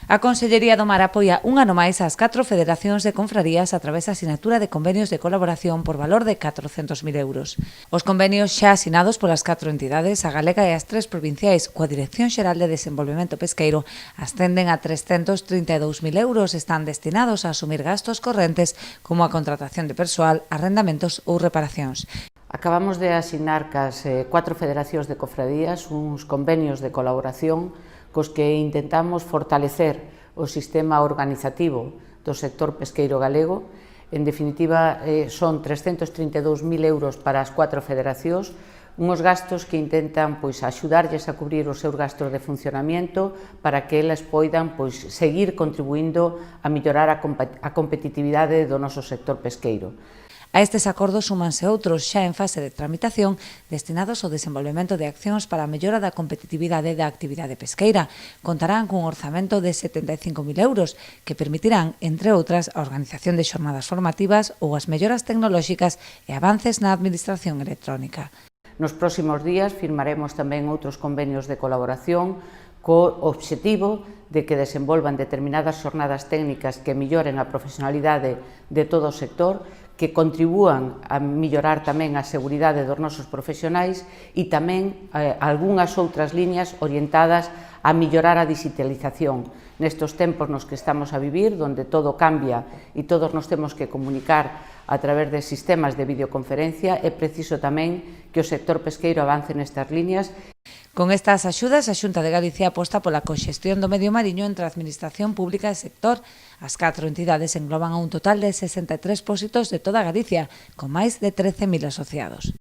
A Consellería do Mar apoia un ano máis as 4 federacións de confrarías a través da asinatura de convenios de colaboración por valor de 400.000 euros. Os convenios xa asinados polas 4 entidades, a galega e as 3 provinciais, coa Dirección Xeral de Desenvolvemento Pesqueiro, ascenden a 332.000 euros e están destinados a asumir gastos correntes como a contratación de persoal, arrendamentos ou reparacións. Acabamos de asinar cas 4 federacións de cofradías uns convenios de colaboración cos que intentamos fortalecer o sistema organizativo do sector pesqueiro galego. En definitiva, son 332.000 euros para as 4 federacións, unhos gastos que intentan axudarlles a cubrir os seus gastos de funcionamento para que elas poidan seguir contribuindo a mellorar a competitividade do noso sector pesqueiro. A estes acordos súmanse outros xa en fase de tramitación destinados ao desenvolvemento de accións para a mellora da competitividade da actividade pesqueira. Contarán cun orzamento de 75.000 euros que permitirán, entre outras, a organización de xornadas formativas ou as melloras tecnolóxicas e avances na administración electrónica. Nos próximos días firmaremos tamén outros convenios de colaboración co obxectivo de que desenvolvan determinadas xornadas técnicas que melloren a profesionalidade de todo o sector, que contribúan a mellorar tamén a seguridade dos nosos profesionais e tamén algunhas outras liñas orientadas a mellorar a digitalización. Nestes tempos nos que estamos a vivir, onde todo cambia e todos nos temos que comunicar a través de sistemas de videoconferencia, é preciso tamén que o sector pesqueiro avance nestas liñas. Con estas axudas, a Xunta de Galicia aposta pola conxestión do medio mariño entre a Administración Pública e sector. As 4 entidades engloban a un total de 63 pósitos de toda Galicia, con máis de 13.000 asociados.